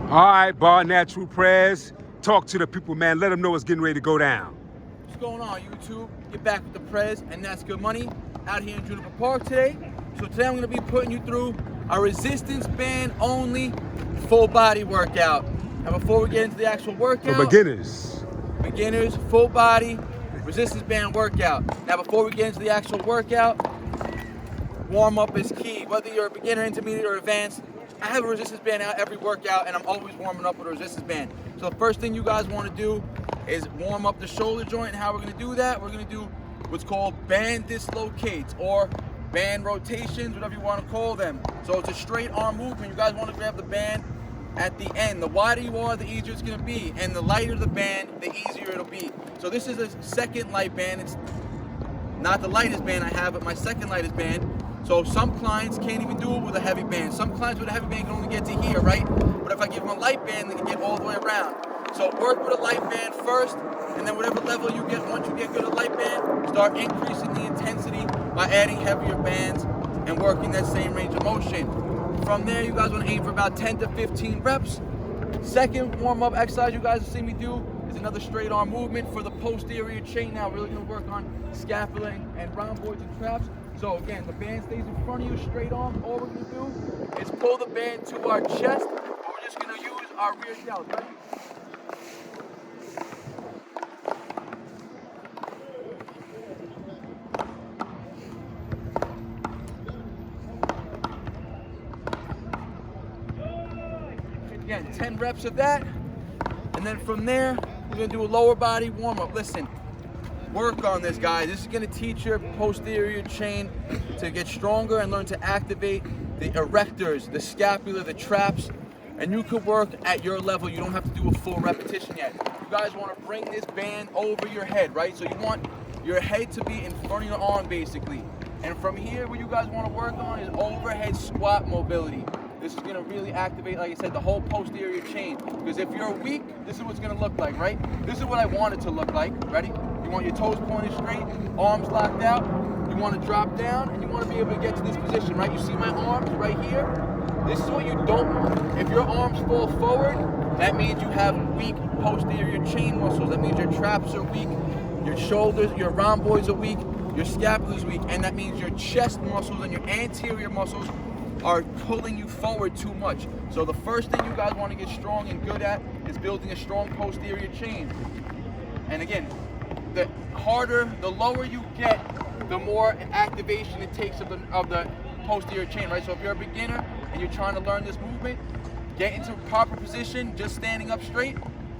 All right, BarNaturalPrez. Talk to the people, man. Let them know what's getting ready to go down. What's going on, YouTube? Get back with the Prez, and that's good money. Out here in Juniper Park today. So today I'm going to be putting you through a resistance band only full body workout. Now before we get into the actual workout, For beginners, full body resistance band workout. Now before we get into the actual workout, warm up is key. Whether you're a beginner, intermediate, or advanced, I have a resistance band out every workout, and I'm always warming up with a resistance band. So the first thing you guys want to do is warm up the shoulder joint. And how we're going to do that, we're going to do what's called band dislocates or band rotations, whatever you want to call them. So it's a straight arm movement. You guys want to grab the band at the end. The wider you are, the easier it's going to be, and the lighter the band, the easier it'll be. So this is a second light band. It's not the lightest band I have, but my second lightest band. So some clients can't even do it with a heavy band. Some clients with a heavy band can only get to here, right? But if I give them a light band, they can get all the way around. So work with a light band first, and then whatever level you get, once you get good at light band, start increasing the intensity by adding heavier bands and working that same range of motion. From there, you guys want to aim for about 10 to 15 reps. Second warm-up exercise you guys will see me do is another straight arm movement for the posterior chain. Now, we're really going to work on scapular and rhomboids and traps. So again, the band stays in front of you, straight arm. All we're going to do is pull the band to our chest, and we're just going to use our rear delts, right? Again, 10 reps of that, and then from there, we're going to do a lower body warm-up. Listen, work on this, guys. This is going to teach your posterior chain to get stronger and learn to activate the erectors, the scapula, the traps, and you could work at your level. You don't have to do a full repetition yet. You guys want to bring this band over your head, right? So you want your head to be in front of your arm, basically. And from here, what you guys want to work on is overhead squat mobility. This is going to really activate, like I said, the whole posterior chain. Because if you're weak, this is what's going to look like, right? This is what I want it to look like. Ready? You want your toes pointed straight, arms locked out. You want to drop down, and you want to be able to get to this position, right? You see my arms right here? This is what you don't want. If your arms fall forward, that means you have weak posterior chain muscles. That means your traps are weak, your shoulders, your rhomboids are weak, your scapula is weak, and that means your chest muscles and your anterior muscles are pulling you forward too much. So the first thing you guys want to get strong and good at is building a strong posterior chain. And again, the harder, the lower you get, the more activation it takes of the posterior chain, right? So if you're a beginner and you're trying to learn this movement, get into proper position, just standing up straight,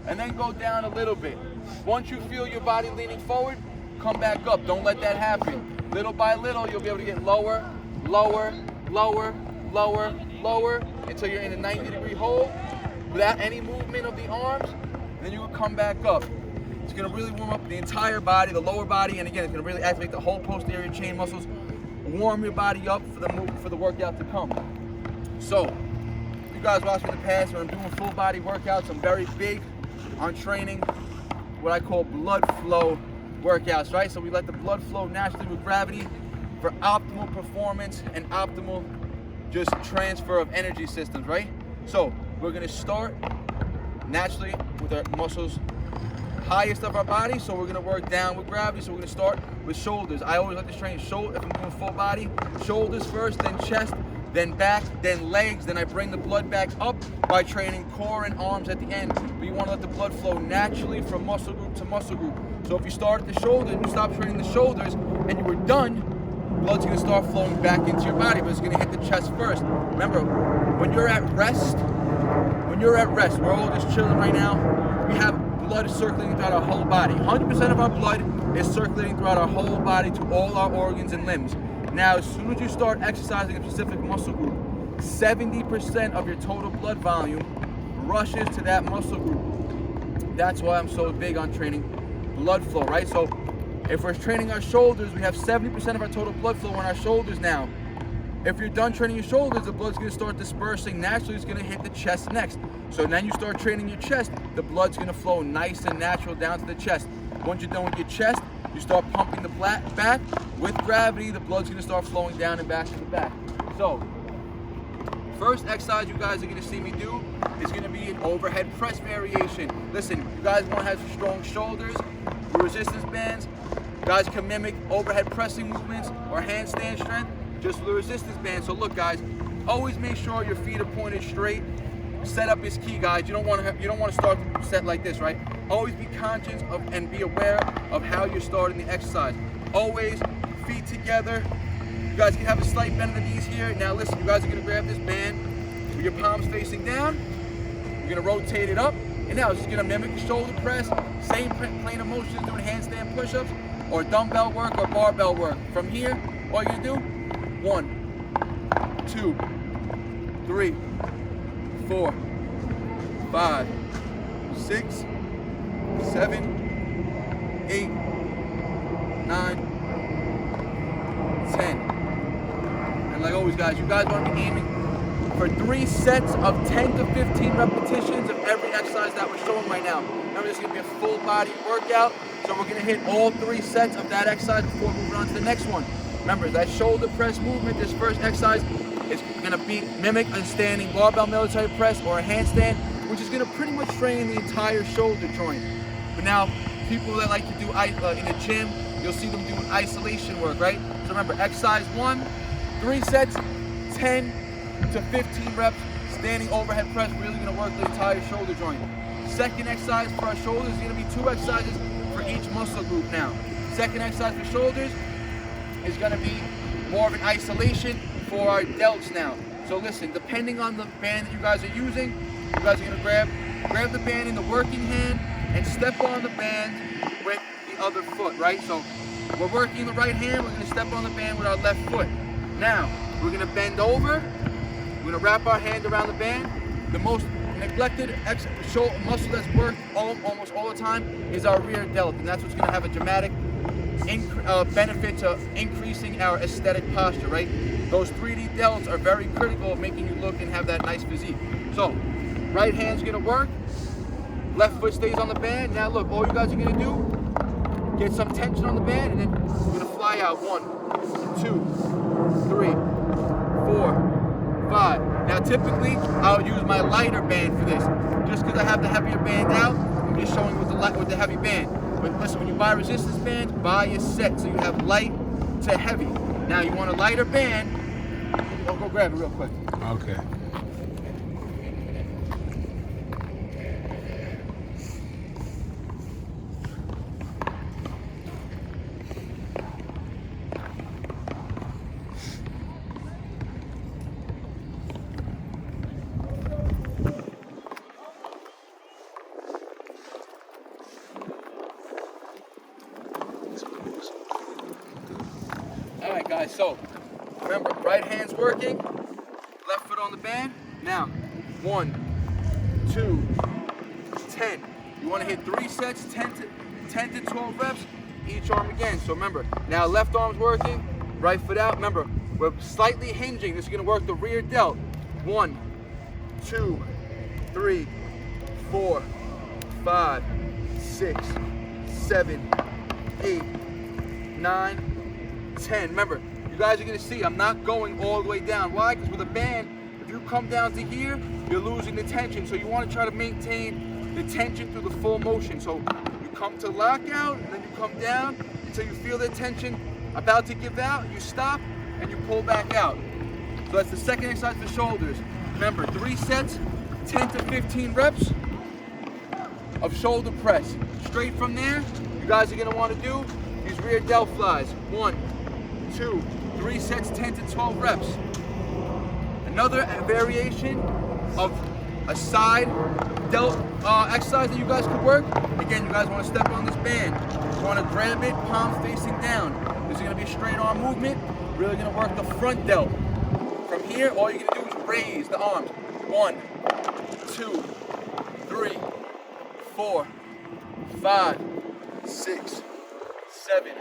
and then go down a little bit. Once you feel your body leaning forward, come back up. Don't let that happen. Little by little, you'll be able to get lower, lower, lower, lower, lower, until you're in a 90-degree hold without any movement of the arms, and then you will come back up. It's going to really warm up the entire body, the lower body, and again, it's going to really activate the whole posterior chain muscles, warm your body up for the workout to come. So, you guys watched me in the past when I'm doing full body workouts, I'm very big on training what I call blood flow workouts, right? So we let the blood flow naturally with gravity for optimal performance and optimal just transfer of energy systems, right? So we're gonna start naturally with our muscles highest of our body, so we're gonna work down with gravity. So we're gonna start with shoulders. I always like to train shoulder if I'm doing full body. Shoulders first, then chest, then back, then legs, then I bring the blood back up by training core and arms at the end. But you wanna let the blood flow naturally from muscle group to muscle group. So if you start at the shoulder and you stop training the shoulders and you were done, blood's gonna start flowing back into your body, but it's gonna hit the chest first. Remember, when you're at rest, we're all just chilling right now, we have blood circulating throughout our whole body. 100% of our blood is circulating throughout our whole body to all our organs and limbs. Now, as soon as you start exercising a specific muscle group, 70% of your total blood volume rushes to that muscle group. That's why I'm so big on training blood flow, right? So if we're training our shoulders, we have 70% of our total blood flow on our shoulders now. If you're done training your shoulders, the blood's gonna start dispersing. Naturally, it's gonna hit the chest next. So then you start training your chest, the blood's gonna flow nice and natural down to the chest. Once you're done with your chest, you start pumping the back. With gravity, the blood's gonna start flowing down and back to the back. So first exercise you guys are gonna see me do is gonna be an overhead press variation. Listen, you guys wanna have strong shoulders, your resistance bands. You guys can mimic overhead pressing movements or handstand strength just with the resistance band. So look guys, always make sure your feet are pointed straight. Setup is key, guys. You don't want to start the set like this, right? Always be conscious of and be aware of how you're starting the exercise. Always feet together. You guys can have a slight bend of the knees here. Now listen, you guys are gonna grab this band with your palms facing down. You're gonna rotate it up, and now it's just gonna mimic the shoulder press. Same plane of motion as doing handstand push-ups or dumbbell work or barbell work. From here, all you're gonna do, 1, 2, 3, 4, 5, 6, 7, 8, 9, 10. And like always guys, you guys want to be aiming for 3 sets of 10 to 15 repetitions of every exercise that we're showing right now. Remember, this is going to be a full body workout, so we're going to hit all 3 sets of that exercise before moving on to the next one. Remember, that shoulder press movement, this first exercise is going to be mimic a standing barbell military press or a handstand, which is going to pretty much train the entire shoulder joint. But now, people that like to do in the gym, you'll see them doing isolation work, right? So remember, exercise 1, 3 sets, 10 to 15 reps, standing overhead press, really going to work the entire shoulder joint. Second exercise for our shoulders is going to be 2 exercises for each muscle group now. Second exercise for shoulders is going to be more of an isolation for our delts now. So listen, depending on the band that you guys are using, you guys are going to grab the band in the working hand and step on the band with the other foot, right? So we're working the right hand, we're going to step on the band with our left foot. Now, we're going to bend over, we're going to wrap our hand around the band. The most neglected muscle that's worked almost all the time is our rear delt, and that's what's going to have a dramatic benefit to increasing our aesthetic posture, right? Those 3D delts are very critical of making you look and have that nice physique. So, right hand's gonna work, left foot stays on the band. Now look, all you guys are gonna do, get some tension on the band, and then we're gonna fly out. 1, 2, 3, 4, 5. Now typically, I would use my lighter band for this. Just because I have the heavier band out, I'm just showing with the heavy band. But listen, when you buy resistance bands, buy a set so you have light to heavy. Now you want a lighter band, I'll go grab it real quick. Okay. All right, guys, so remember, right hand's working, left foot on the band. Now, 1, 2, 10. You want to hit 3 sets, 10 to 12 reps, each arm again. So remember, now left arm's working, right foot out. Remember, we're slightly hinging. This is going to work the rear delt. 1, 2, 3, 4, 5, 6, 7, 8, 9, 10. Remember, you guys are going to see I'm not going all the way down. Why? Because with a band, if you come down to here, you're losing the tension. So you want to try to maintain the tension through the full motion. So you come to lockout, and then you come down until you feel the tension about to give out. You stop, and you pull back out. So that's the second exercise for shoulders. Remember, 3 sets, 10 to 15 reps of shoulder press. Straight from there, you guys are going to want to do these rear delt flies. 1, 2, 3 sets, 10 to 12 reps. Another variation of a side delt exercise that you guys could work. Again, you guys want to step on this band. You want to grab it, palms facing down. This is going to be a straight arm movement. Really going to work the front delt. From here, all you're going to do is raise the arms. 1, 2, 3, 4, 5, 6, 7,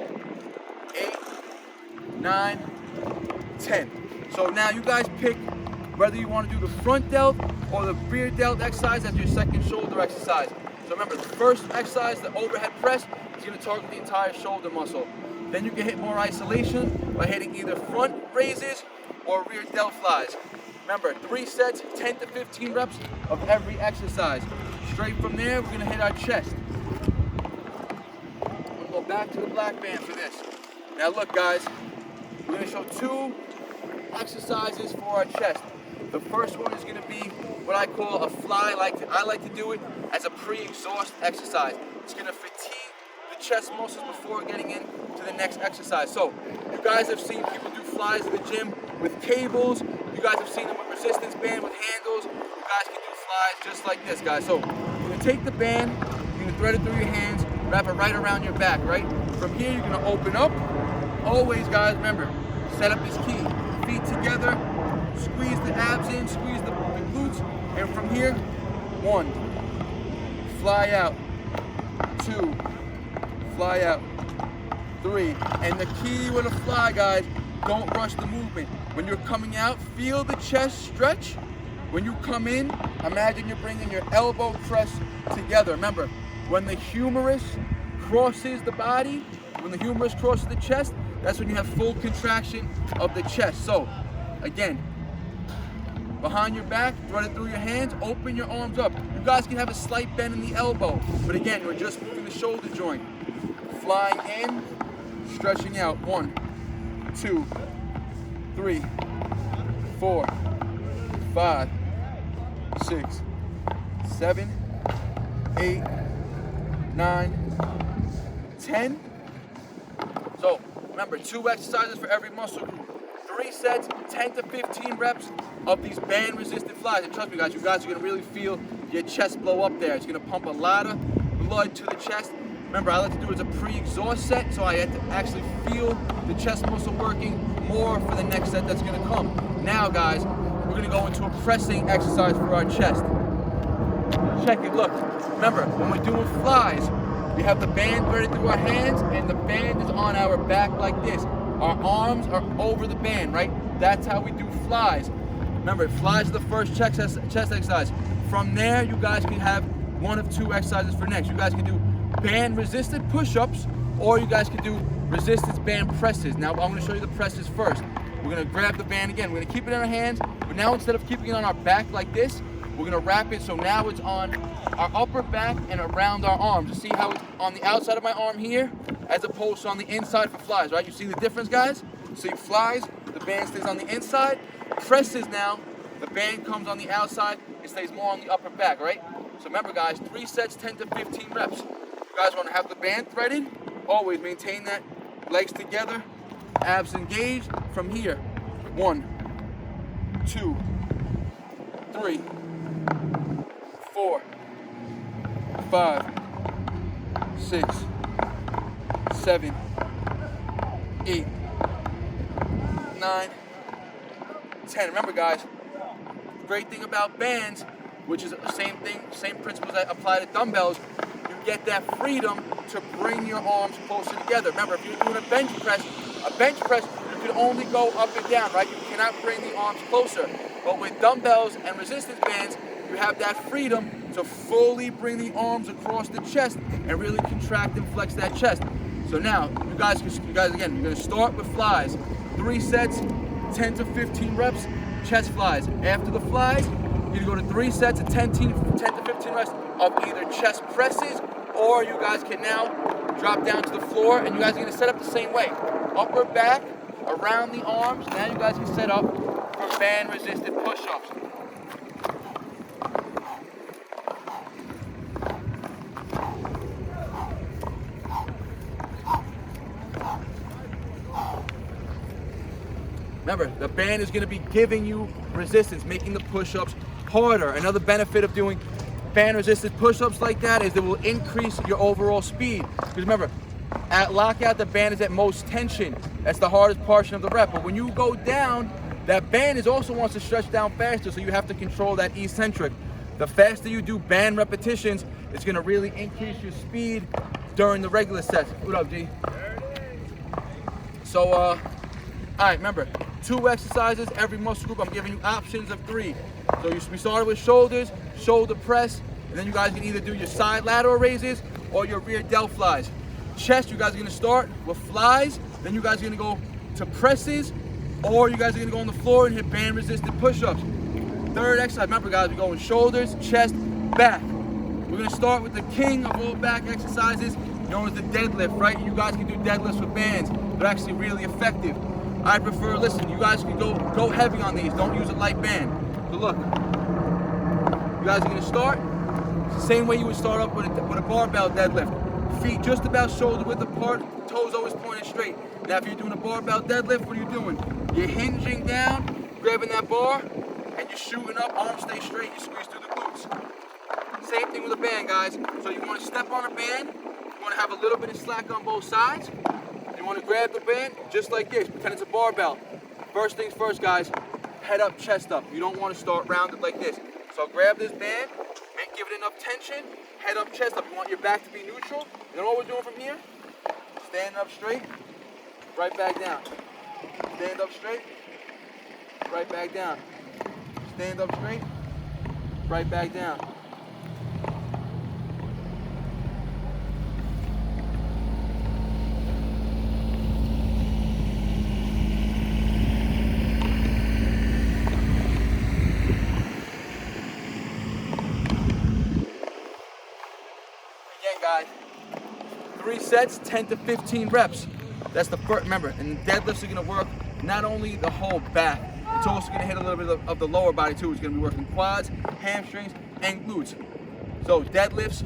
8, 9, 10. So now you guys pick whether you want to do the front delt or the rear delt exercise as your second shoulder exercise. So remember, the first exercise, the overhead press, is going to target the entire shoulder muscle. Then you can hit more isolation by hitting either front raises or rear delt flies. Remember, 3 sets, 10 to 15 reps of every exercise. Straight from there, we're gonna hit our chest. I'm gonna go back to the black band for this. Now look guys, we're gonna show 2 exercises for our chest. The first one is gonna be what I call a fly. I like to do it as a pre-exhaust exercise. It's gonna fatigue the chest muscles before getting into the next exercise. So, you guys have seen people do flies in the gym with cables. You guys have seen them with resistance band, with handles. You guys can do flies just like this, guys. So, you're gonna take the band, you're gonna thread it through your hands, wrap it right around your back, right? From here, you're gonna open up. Always, guys, remember, setup is key. Feet together, squeeze the abs in, squeeze the glutes, and from here, 1, fly out, 2, fly out, 3. And the key with a fly, guys, don't rush the movement. When you're coming out, feel the chest stretch. When you come in, imagine you're bringing your elbow press together. Remember, when the humerus crosses the body, when the humerus crosses the chest, that's when you have full contraction of the chest. So, again, behind your back, thread it through your hands, open your arms up. You guys can have a slight bend in the elbow, but again, we're just moving the shoulder joint. Flying in, stretching out. 1, 2, 3, 4, 5, 6, 7, 8, 9, 10. So remember, 2 exercises for every muscle group. 3 sets, 10 to 15 reps of these band resistant flies. And trust me guys, you guys are gonna really feel your chest blow up there. It's gonna pump a lot of blood to the chest. Remember, I like to do it as a pre-exhaust set, so I had to actually feel the chest muscle working more for the next set that's gonna come. Now guys, we're gonna go into a pressing exercise for our chest. Check it, look. Remember, when we're doing flies, we have the band threaded through our hands, and the band is on our back like this. Our arms are over the band, right? That's how we do flies. Remember, flies are the first chest exercise. From there, you guys can have one of 2 exercises for next. You guys can do band resisted push-ups, or you guys can do resistance band presses. Now, I'm gonna show you the presses first. We're gonna grab the band again. We're gonna keep it in our hands, but now instead of keeping it on our back like this, we're gonna wrap it so now it's on our upper back and around our arms. You see how it's on the outside of my arm here, as opposed to on the inside for flies, right? You see the difference, guys? See flies, the band stays on the inside. Presses now, the band comes on the outside, it stays more on the upper back, right? So remember guys, 3 sets, 10 to 15 reps. You guys wanna have the band threaded, always maintain that, legs together, abs engaged. From here, 1, 2, 3, 4, 5, 6, 7, 8, 9, 10. Remember guys, great thing about bands, which is the same thing, same principles that apply to dumbbells, you get that freedom to bring your arms closer together. Remember, if you're doing a bench press, you can only go up and down, right? You cannot bring the arms closer. But with dumbbells and resistance bands, you have that freedom to fully bring the arms across the chest and really contract and flex that chest. So now, you guys again, you're gonna start with flies. 3 sets, 10 to 15 reps, chest flies. After the flies, you're gonna go to 3 sets of 10 to 15 reps of either chest presses, or you guys can now drop down to the floor, and you guys are gonna set up the same way. Upper back, around the arms. Now you guys can set up for band resisted push-ups. Remember, the band is going to be giving you resistance, making the push-ups harder. Another benefit of doing band resisted push-ups like that is it will increase your overall speed. Because remember, at lockout, the band is at most tension. That's the hardest portion of the rep. But when you go down, that band also wants to stretch down faster, so you have to control that eccentric. The faster you do band repetitions, it's going to really increase your speed during the regular sets. What up, G? So, all right, remember, 2 exercises, every muscle group. I'm giving you options of 3. So we started with shoulders, shoulder press, and then you guys can either do your side lateral raises or your rear delt flies. Chest, you guys are gonna start with flies, then you guys are gonna go to presses, or you guys are gonna go on the floor and hit band resisted push-ups. Third exercise, remember guys, we're going shoulders, chest, back. We're gonna start with the king of all back exercises, known as the deadlift, right? You guys can do deadlifts with bands. They're actually really effective. I prefer, listen, you guys can go heavy on these. Don't use a light band. So look, you guys are gonna start the same way you would start up with a barbell deadlift. Feet just about shoulder width apart, toes always pointed straight. Now if you're doing a barbell deadlift, what are you doing? You're hinging down, grabbing that bar, and you're shooting up, arms stay straight, you squeeze through the glutes. Same thing with a band, guys. So you want to step on a band, you want to have a little bit of slack on both sides, you want to grab the band just like this, pretend it's a barbell. First things first, guys, head up, chest up. You don't want to start rounded like this. So grab this band, give it enough tension, head up, chest up. You want your back to be neutral. You know what we're doing from here? Stand up straight, right back down. Stand up straight, right back down. Stand up straight, right back down. Again, guys, 3 sets, 10 to 15 reps. That's the first, remember, and deadlifts are gonna work not only the whole back, it's also gonna hit a little bit of the lower body too. It's gonna be working quads, hamstrings, and glutes. So deadlifts,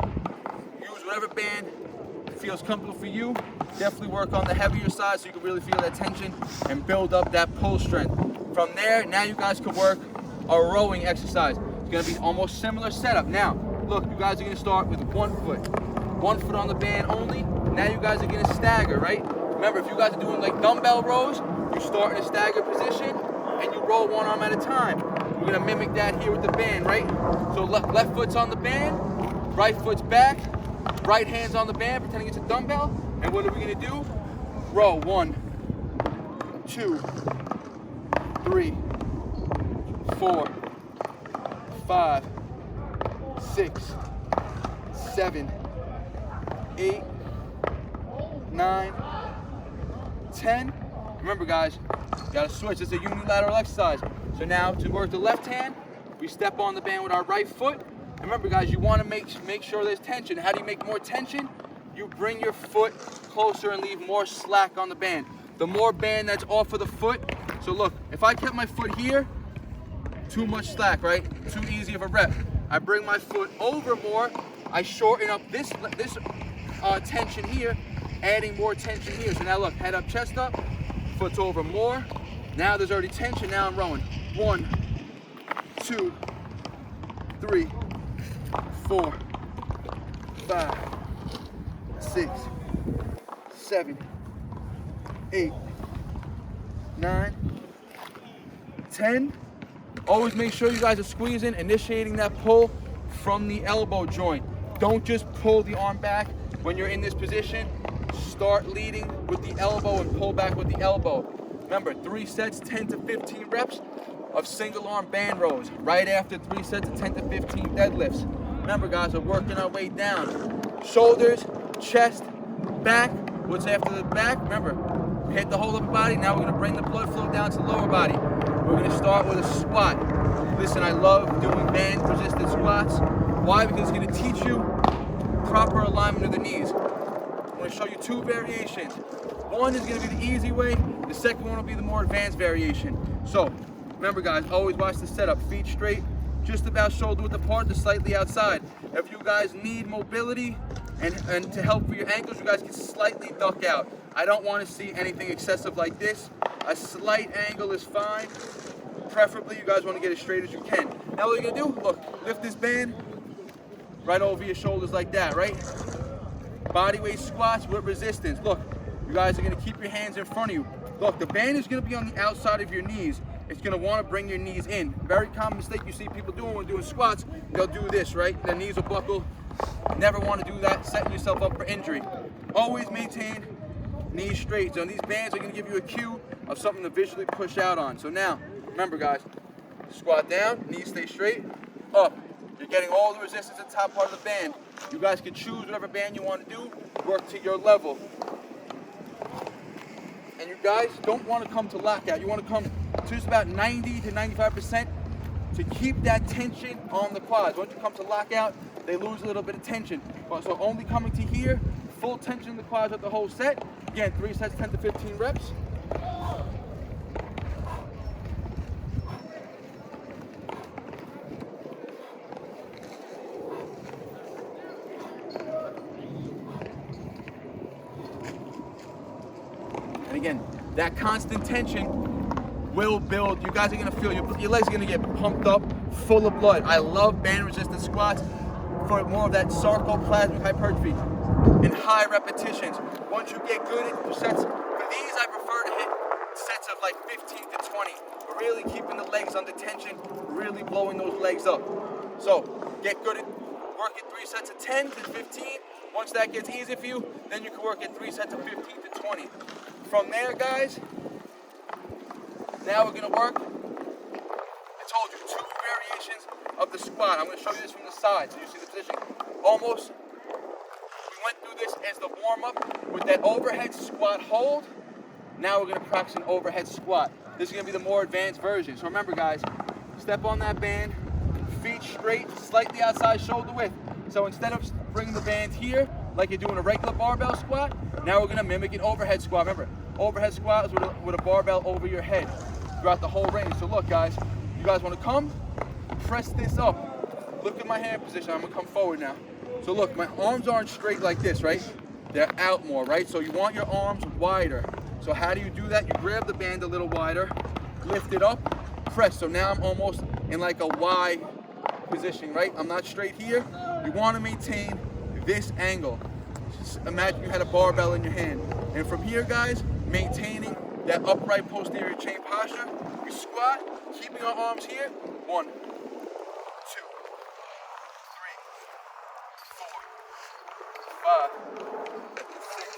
use whatever band feels comfortable for you. Definitely work on the heavier side so you can really feel that tension and build up that pull strength. From there, now you guys can work a rowing exercise. It's gonna be almost similar setup. Now, look, you guys are gonna start with 1 foot. 1 foot on the band only. Now you guys are gonna stagger, right? Remember, if you guys are doing like dumbbell rows, you start in a stagger position and you roll one arm at a time. We're gonna mimic that here with the band, right? So left foot's on the band, right foot's back, right hand's on the band, pretending it's a dumbbell. And what are we gonna do? Row 1, 2, 3, 4, 5, 6, 7, 8, 9, 10. Remember guys, you gotta switch. It's a unilateral exercise. So now to work the left hand, we step on the band with our right foot. And remember guys, you wanna make sure there's tension. How do you make more tension? You bring your foot closer and leave more slack on the band. The more band that's off of the foot. So look, if I kept my foot here, too much slack, right? Too easy of a rep. I bring my foot over more, I shorten up this tension here, adding more tension here. So now look, head up, chest up, foot's over more. Now there's already tension, now I'm rowing. 1, 2, 3, 4, 5, 6, 7, 8, 9, 10. Always make sure you guys are squeezing, initiating that pull from the elbow joint. Don't just pull the arm back when you're in this position. Start leading with the elbow and pull back with the elbow. Remember, 3 sets, 10 to 15 reps of single arm band rows. Right after 3 sets of 10 to 15 deadlifts. Remember guys, we're working our way down. Shoulders, chest, back. What's after the back? Remember, hit the whole upper body. Now we're gonna bring the blood flow down to the lower body. We're gonna start with a squat. Listen, I love doing band resisted squats. Why? Because it's gonna teach you proper alignment of the knees. I'm gonna show you 2 variations. One is gonna be the easy way. The second one will be the more advanced variation. So, remember guys, always watch the setup. Feet straight, just about shoulder width apart to slightly outside. If you guys need mobility and to help for your ankles, you guys can slightly duck out. I don't want to see anything excessive like this. A slight angle is fine. Preferably, you guys want to get as straight as you can. Now what you're gonna do, look, lift this band right over your shoulders like that, right? Body weight squats with resistance. Look, you guys are gonna keep your hands in front of you. Look, the band is gonna be on the outside of your knees. It's gonna wanna bring your knees in. Very common mistake you see people doing when doing squats, they'll do this, right? Their knees will buckle. Never wanna do that, setting yourself up for injury. Always maintain knees straight. So these bands are gonna give you a cue of something to visually push out on. So now, remember guys, squat down, knees stay straight, up. You're getting all the resistance at the top part of the band. You guys can choose whatever band you want to do, work to your level. And you guys don't want to come to lockout. You want to come to just about 90 to 95% to keep that tension on the quads. Once you come to lockout, they lose a little bit of tension. So only coming to here, full tension in the quads of the whole set. Again, 3 sets, 10 to 15 reps. And again, that constant tension will build. You guys are gonna feel, your legs are gonna get pumped up, full of blood. I love band resistant squats for more of that sarcoplasmic hypertrophy and high repetitions. Once you get good at sets, for these I prefer to hit sets of like 15 to 20, really keeping the legs under tension, really blowing those legs up. So get good at working 3 sets of 10 to 15. Once that gets easy for you, then you can work at 3 sets of 15 to 20. From there, guys, now we're gonna work, I told you, 2 variations of the squat. I'm gonna show you this from the side so you see the position. Almost, we went through this as the warm-up with that overhead squat hold. Now we're gonna practice an overhead squat. This is gonna be the more advanced version. So remember, guys, step on that band, feet straight, slightly outside shoulder width. So instead of bringing the band here, like you're doing a regular barbell squat, now we're gonna mimic an overhead squat. Remember, overhead squat is with a barbell over your head throughout the whole range. So look, guys, you guys wanna come, press this up. Look at my hand position, I'm gonna come forward now. So look, my arms aren't straight like this, right? They're out more, right? So you want your arms wider. So how do you do that? You grab the band a little wider, lift it up, press. So now I'm almost in like a Y position, right? I'm not straight here. You wanna maintain this angle. Just imagine you had a barbell in your hand. And from here, guys, maintaining that upright posterior chain posture. We squat, keeping our arms here. 1, 2, 3, 4, 5, 6,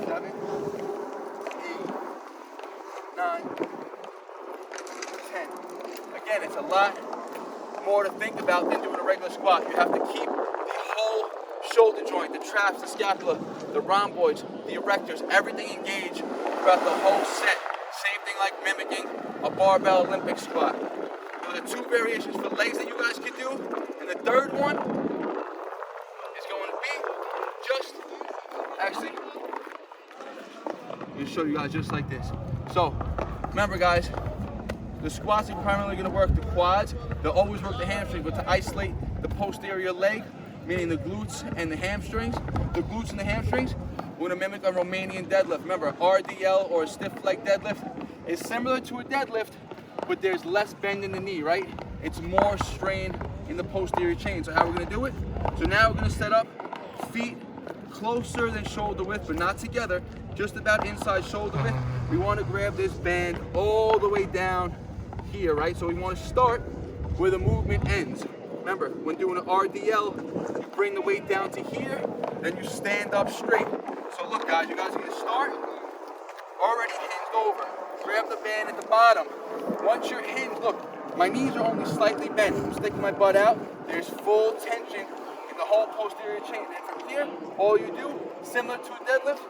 7, 8, 9, 10. Again, it's a lot more to think about than doing a regular squat. You have to keep the whole shoulder joint, the traps, the scapula, the rhomboids, the erectors, everything engaged throughout the whole set. Same thing like mimicking a barbell Olympic squat. Those are 2 variations for legs that you guys can do. And the third one is going to be just, actually, I'm going to show you guys just like this. So, remember guys, the squats are primarily going to work the quads. They'll always work the hamstring, but to isolate the posterior leg, meaning the glutes and the hamstrings, we're going to mimic a Romanian deadlift. Remember, RDL or a stiff leg deadlift is similar to a deadlift, but there's less bend in the knee, right? It's more strain in the posterior chain. So how we're going to do it? So now we're going to set up feet closer than shoulder width, but not together, just about inside shoulder width. We want to grab this band all the way down here, right? So we want to start where the movement ends. Remember, when doing an RDL, you bring the weight down to here, then you stand up straight. So look guys, you guys are gonna start already hinged over. Grab the band at the bottom. Once you're hinged, look, my knees are only slightly bent. I'm sticking my butt out. There's full tension in the whole posterior chain. And from here, all you do, similar to a deadlift,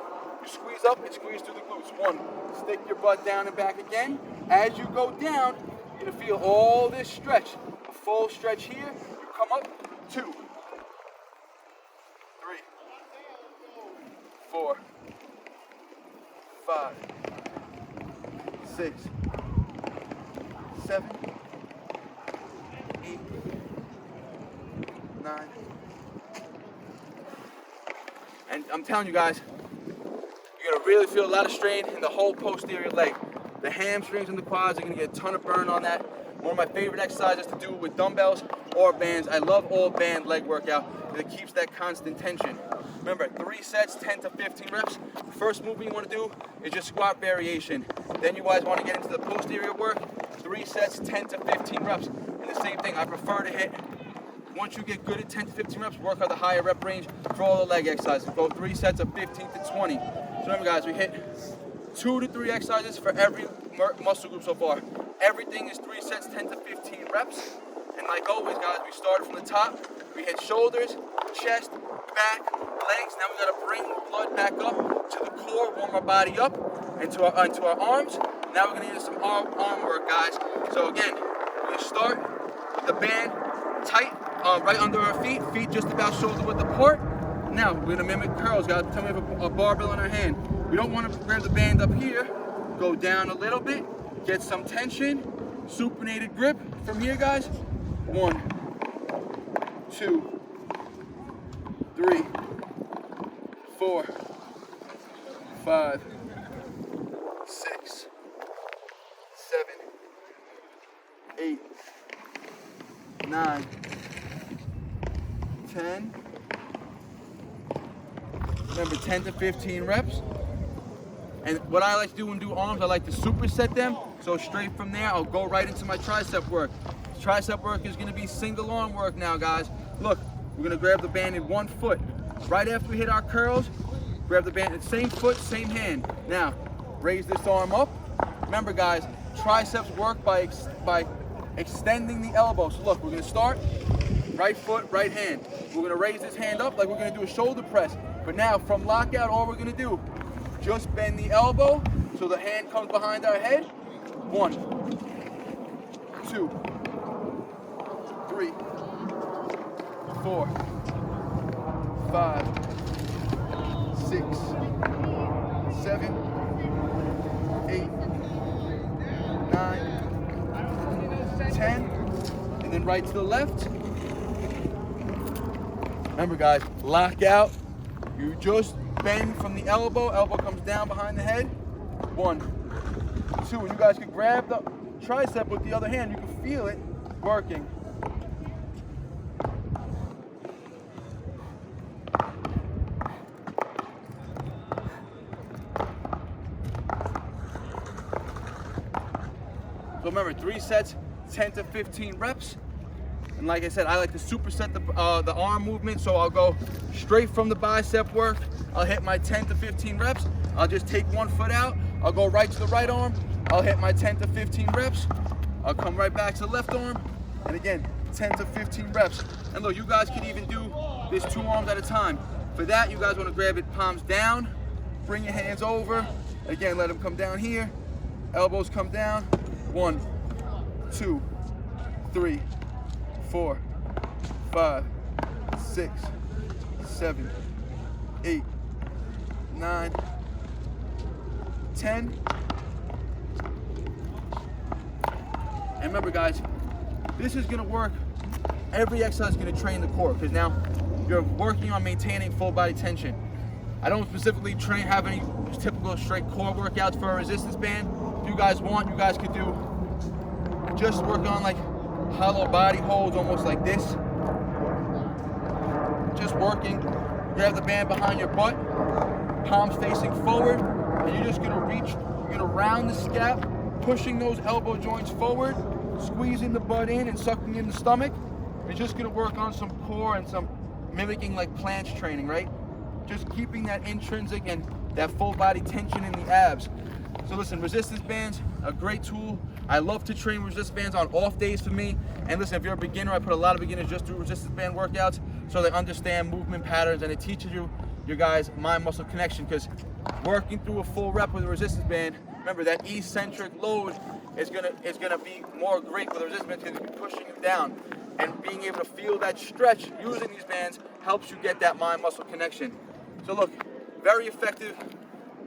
you squeeze up and squeeze through the glutes. 1, stick your butt down and back again. As you go down, you're gonna feel all this stretch. A full stretch here, you come up, 2, 3, 4, 5, 6, 7, 8, 9. And I'm telling you guys, you're gonna really feel a lot of strain in the whole posterior leg. The hamstrings and the quads are gonna get a ton of burn on that. One of my favorite exercises to do with dumbbells or bands. I love all band leg workout because it keeps that constant tension. Remember, 3 sets, 10 to 15 reps. The first movement you want to do is just squat variation. Then you guys want to get into the posterior work. 3 sets, 10 to 15 reps. And the same thing, I prefer to hit, once you get good at 10 to 15 reps, work out the higher rep range for all the leg exercises. Go 3 sets of 15 to 20. So remember guys, we hit 2 to 3 exercises for every muscle group so far. Everything is 3 sets, 10 to 15 reps. And like always, guys, we started from the top. We hit shoulders, chest, back, legs. Now we gotta bring blood back up to the core, warm our body up into our arms. Now we're gonna do some arm work, guys. So again, we're gonna gonna start with the band tight, right under our feet just about shoulder width apart. Now we're gonna mimic curls, guys. Tell me if a barbell in our hand. We don't want to grab the band up here, go down a little bit, get some tension, supinated grip from here, guys. 1, 2, 3, 4, 5, 6, 7, 8, 9, 10. Remember, 10 to 15 reps. And what I like to do when do arms, I like to superset them. So straight from there, I'll go right into my tricep work. Tricep work is gonna be single arm work now, guys. Look, we're gonna grab the band in one foot. Right after we hit our curls, grab the band in same foot, same hand. Now, raise this arm up. Remember, guys, triceps work by extending the elbow. So look, we're gonna start, right foot, right hand. We're gonna raise this hand up like we're gonna do a shoulder press. But now, from lockout, all we're gonna do, just bend the elbow so the hand comes behind our head. 1, 2, 3, 4, 5, 6, 7, 8, 9, 10, and then right to the left. Remember, guys, lock out. You just bend from the elbow. Elbow comes down behind the head. 1, 2, and you guys can grab the tricep with the other hand. You can feel it working. So remember, 3 sets, 10 to 15 reps. And like I said, I like to superset the arm movement, so I'll go straight from the bicep work. I'll hit my 10 to 15 reps. I'll just take one foot out. I'll go right to the right arm. I'll hit my 10 to 15 reps. I'll come right back to the left arm. And again, 10 to 15 reps. And look, you guys can even do this 2 arms at a time. For that, you guys want to grab it palms down, bring your hands over. Again, let them come down here. Elbows come down. 1, 2, 3, 4, 5, 6, 7, 8, 9, 10. And remember, guys, this is gonna work. Every exercise is gonna train the core, because now you're working on maintaining full body tension. I don't specifically have any typical straight core workouts for a resistance band. If you guys want, you guys could do just work on like hollow body holds, almost like this. Just working. Grab the band behind your butt, palms facing forward, and you're just gonna reach, you're gonna round the scap, pushing those elbow joints forward, squeezing the butt in and sucking in the stomach. You're just gonna work on some core and some mimicking like planche training, right? Just keeping that intrinsic and that full body tension in the abs. So listen, resistance bands, a great tool. I love to train resistance bands on off days for me. And listen, if you're a beginner, I put a lot of beginners just through resistance band workouts so they understand movement patterns, and it teaches you your guys' mind-muscle connection, because working through a full rep with a resistance band, remember that eccentric load is gonna be more great with a resistance band because it's pushing you down. And being able to feel that stretch using these bands helps you get that mind-muscle connection. So look, very effective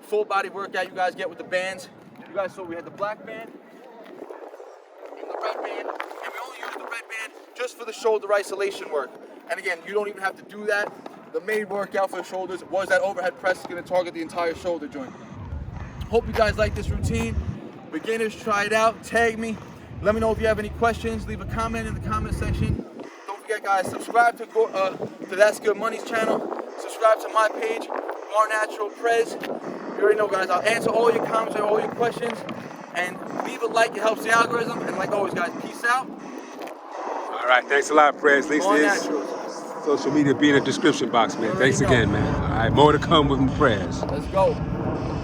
full body workout you guys get with the bands. You guys saw we had the black band and the red band, and we only use the red band just for the shoulder isolation work. And again, you don't even have to do that. The main workout for the shoulders was that overhead press is going to target the entire shoulder joint. Hope you guys like this routine. Beginners, try it out. Tag me. Let me know if you have any questions. Leave a comment in the comment section. Don't forget, guys, subscribe to That's Good Money's channel. Subscribe to my page, RipRight. You already know, guys, I'll answer all your comments and all your questions. And leave a like, it helps the algorithm. And like always, guys, peace out. All right, thanks a lot, Prez. Links to his RipRight. social media be in the description box, man. Thanks again, man. All right, more to come with Prez. Let's go.